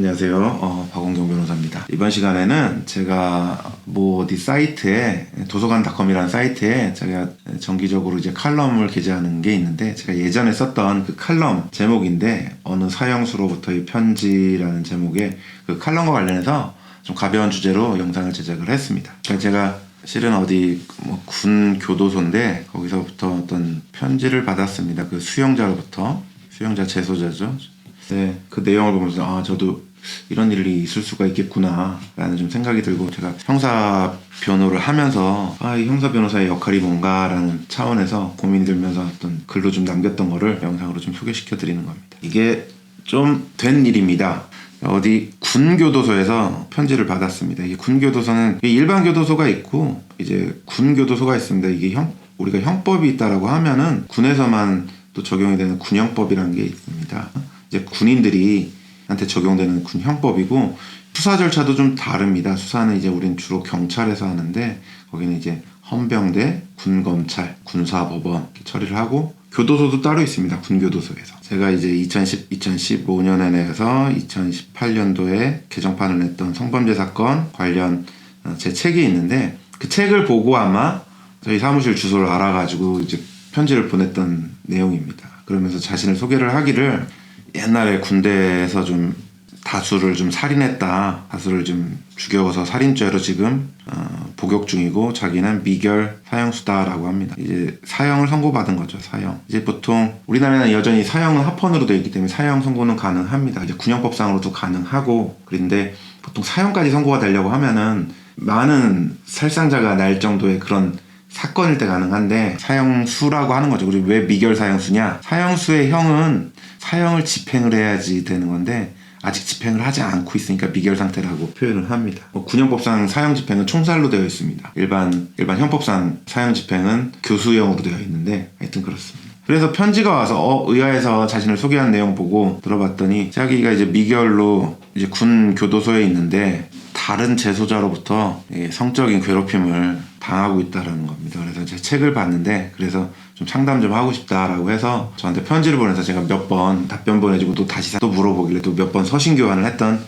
안녕하세요. 박원경 변호사입니다. 이번 시간에는 제가 어디 사이트에 도서관닷컴이라는 사이트에 제가 정기적으로 이제 칼럼을 게재하는 게 있는데, 제가 예전에 썼던 그 칼럼 제목인데, 어느 사형수로부터의 편지라는 제목의 그 칼럼과 관련해서 좀 가벼운 주제로 영상을 제작을 했습니다. 그러니까 제가 실은 어디 군 교도소인데 거기서부터 어떤 편지를 받았습니다. 그 수용자 재소자죠. 네, 그 내용을 보면서 저도 이런 일이 있을 수가 있겠구나 라는 좀 생각이 들고, 제가 형사 변호를 하면서 이 형사 변호사의 역할이 뭔가 라는 차원에서 고민이 들면서 어떤 글로 좀 남겼던 거를 영상으로 좀 소개시켜 드리는 겁니다. 이게 좀 된 일입니다. 어디 군교도소에서 편지를 받았습니다. 이게 군교도소는 일반 교도소가 있고 이제 군교도소가 있습니다. 이게 우리가 형법이 있다라고 하면은 군에서만 또 적용이 되는 군형법이라는 게 있습니다. 이제 군인들이한테 적용되는 군형법이고, 수사 절차도 좀 다릅니다. 수사는 이제 우린 주로 경찰에서 하는데, 거기는 이제 헌병대, 군검찰, 군사법원 이렇게 처리를 하고, 교도소도 따로 있습니다. 군교도소에서. 제가 이제 2015년에 내서 2018년도에 개정판을 냈던 성범죄 사건 관련 제 책이 있는데, 그 책을 보고 아마 저희 사무실 주소를 알아가지고 이제 편지를 보냈던 내용입니다. 그러면서 자신을 소개를 하기를, 옛날에 군대에서 좀 다수를 좀 살인했다, 다수를 좀 죽여서 살인죄로 지금 복역 중이고, 자기는 미결 사형수다라고 합니다. 이제 사형을 선고받은 거죠. 사형. 이제 보통 우리나라는 여전히 사형은 합헌으로 되어 있기 때문에 사형 선고는 가능합니다. 이제 군형법상으로도 가능하고, 그런데 보통 사형까지 선고가 되려고 하면은 많은 살상자가 날 정도의 그런 사건일 때 가능한데, 사형수라고 하는 거죠. 그리고 왜 미결 사형수냐? 사형수의 형은 사형을 집행을 해야지 되는 건데 아직 집행을 하지 않고 있으니까 미결 상태라고 표현을 합니다. 군형법상 사형 집행은 총살로 되어 있습니다. 일반 형법상 사형 집행은 교수형으로 되어 있는데, 하여튼 그렇습니다. 그래서 편지가 와서 의아해서 자신을 소개한 내용 보고 들어봤더니, 자기가 이제 미결로 이제 군 교도소에 있는데 다른 재소자로부터 성적인 괴롭힘을 당하고 있다라는 겁니다. 그래서 제 책을 봤는데, 그래서 좀 상담 좀 하고 싶다라고 해서 저한테 편지를 보내서 제가 몇 번 답변 보내주고 또 다시 또 물어보길래 또 몇 번 서신 교환을 했던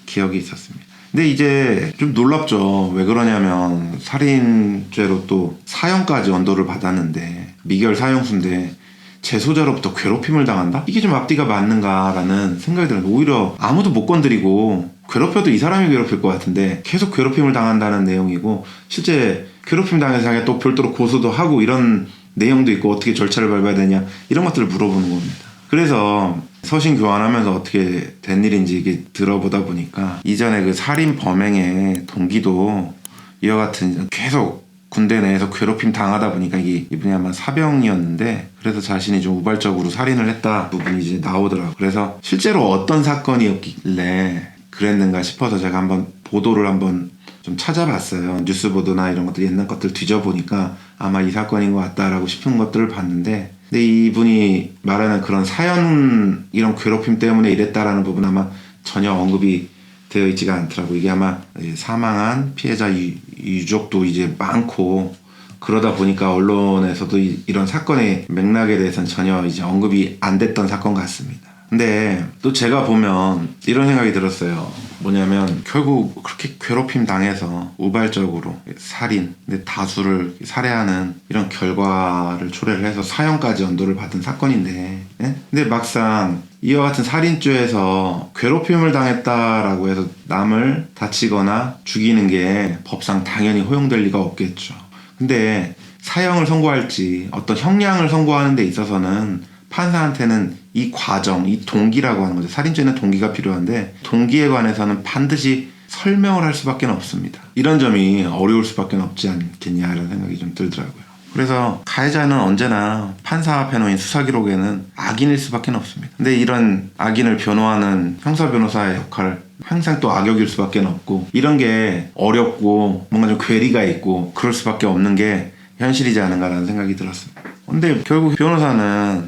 기억이 있었습니다. 근데 이제 좀 놀랍죠. 왜 그러냐면, 살인죄로 또 사형까지 언도를 받았는데, 미결 사형수인데 재소자로부터 괴롭힘을 당한다? 이게 좀 앞뒤가 맞는가라는 생각이 들어요. 오히려 아무도 못 건드리고 괴롭혀도 이 사람이 괴롭힐 것 같은데 계속 괴롭힘을 당한다는 내용이고, 실제 괴롭힘 당해서 자기가 또 별도로 고소도 하고 이런 내용도 있고, 어떻게 절차를 밟아야 되냐 이런 것들을 물어보는 겁니다. 그래서 서신 교환하면서 어떻게 된 일인지 이게 들어보다 보니까, 이전에 그 살인 범행의 동기도 이와 같은 계속 군대 내에서 괴롭힘 당하다 보니까, 이분이 아마 사병이었는데 그래서 자신이 좀 우발적으로 살인을 했다 부분이 이제 나오더라고요. 그래서 실제로 어떤 사건이었길래 그랬는가 싶어서 제가 한번 보도를 한번 좀 찾아봤어요. 뉴스 보도나 이런 것들 옛날 것들 뒤져보니까 아마 이 사건인 것 같다라고 싶은 것들을 봤는데, 근데 이분이 말하는 그런 사연, 이런 괴롭힘 때문에 이랬다라는 부분 아마 전혀 언급이 되어 있지가 않더라고요. 이게 아마 사망한 피해자 유족도 이제 많고, 그러다 보니까 언론에서도 이런 사건의 맥락에 대해서는 전혀 이제 언급이 안 됐던 사건 같습니다. 근데 또 제가 보면 이런 생각이 들었어요. 뭐냐면, 결국 그렇게 괴롭힘 당해서 우발적으로 살인, 근데 다수를 살해하는 이런 결과를 초래를 해서 사형까지 언도를 받은 사건인데, 근데 막상 이와 같은 살인죄에서 괴롭힘을 당했다라고 해서 남을 다치거나 죽이는 게 법상 당연히 허용될 리가 없겠죠. 근데 사형을 선고할지 어떤 형량을 선고하는 데 있어서는 판사한테는 이 과정, 이 동기라고 하는 거죠. 살인죄는 동기가 필요한데, 동기에 관해서는 반드시 설명을 할 수밖에 없습니다. 이런 점이 어려울 수밖에 없지 않겠냐 이런 생각이 좀 들더라고요. 그래서 가해자는 언제나 판사 앞에 놓인 수사기록에는 악인일 수밖에 없습니다. 근데 이런 악인을 변호하는 형사 변호사의 역할, 항상 또 악역일 수밖에 없고, 이런 게 어렵고 뭔가 좀 괴리가 있고 그럴 수밖에 없는 게 현실이지 않은가라는 생각이 들었습니다. 근데 결국 변호사는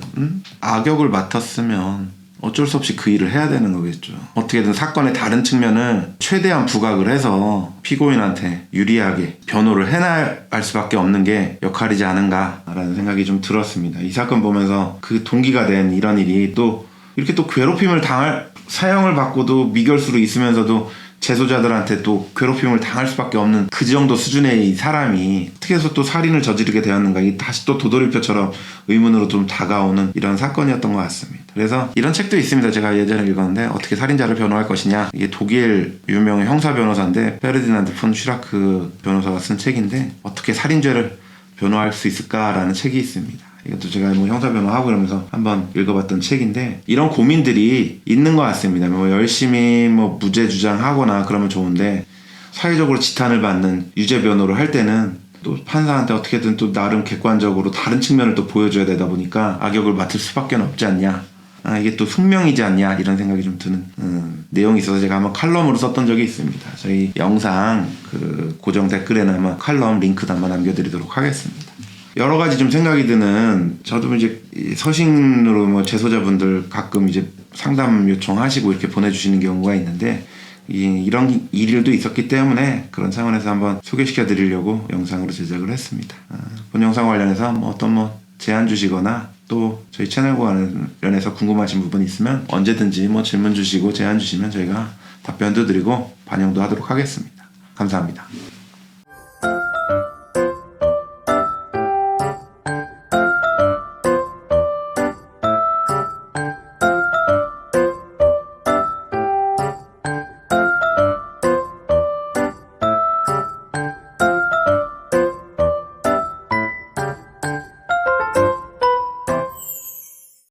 악역을 맡았으면 어쩔 수 없이 그 일을 해야 되는 거겠죠. 어떻게든 사건의 다른 측면을 최대한 부각을 해서 피고인한테 유리하게 변호를 해나갈 수밖에 없는 게 역할이지 않은가라는 생각이 좀 들었습니다. 이 사건 보면서 그 동기가 된 이런 일이 또 이렇게 또 괴롭힘을 당할 사형을 받고도 미결수로 있으면서도 재소자들한테 또 괴롭힘을 당할 수밖에 없는 그 정도 수준의 이 사람이 어떻게 해서 또 살인을 저지르게 되었는가, 이 다시 또 도돌이표처럼 의문으로 좀 다가오는 이런 사건이었던 것 같습니다. 그래서 이런 책도 있습니다. 제가 예전에 읽었는데 어떻게 살인자를 변호할 것이냐, 이게 독일 유명 형사 변호사인데 페르디난드 폰 슈라크 변호사가 쓴 책인데 어떻게 살인죄를 변호할 수 있을까라는 책이 있습니다. 이것도 제가 뭐 형사 변호하고 그러면서 한번 읽어봤던 책인데 이런 고민들이 있는 것 같습니다. 뭐 열심히 뭐 무죄 주장하거나 그러면 좋은데 사회적으로 지탄을 받는 유죄 변호를 할 때는 또 판사한테 어떻게든 또 나름 객관적으로 다른 측면을 또 보여줘야 되다 보니까 악역을 맡을 수밖에 없지 않냐, 이게 또 숙명이지 않냐, 이런 생각이 좀 드는 내용이 있어서 제가 한번 칼럼으로 썼던 적이 있습니다. 저희 영상 그 고정 댓글에는 아마 칼럼 링크도 한번 남겨드리도록 하겠습니다. 여러 가지 좀 생각이 드는, 저도 이제 서신으로 뭐 재소자분들 가끔 이제 상담 요청하시고 이렇게 보내주시는 경우가 있는데 이런 일들도 있었기 때문에 그런 차원에서 한번 소개시켜 드리려고 영상으로 제작을 했습니다. 본 영상 관련해서 뭐 어떤 뭐 제안 주시거나 또 저희 채널 관련해서 궁금하신 부분 있으면 언제든지 뭐 질문 주시고 제안 주시면 저희가 답변도 드리고 반영도 하도록 하겠습니다. 감사합니다.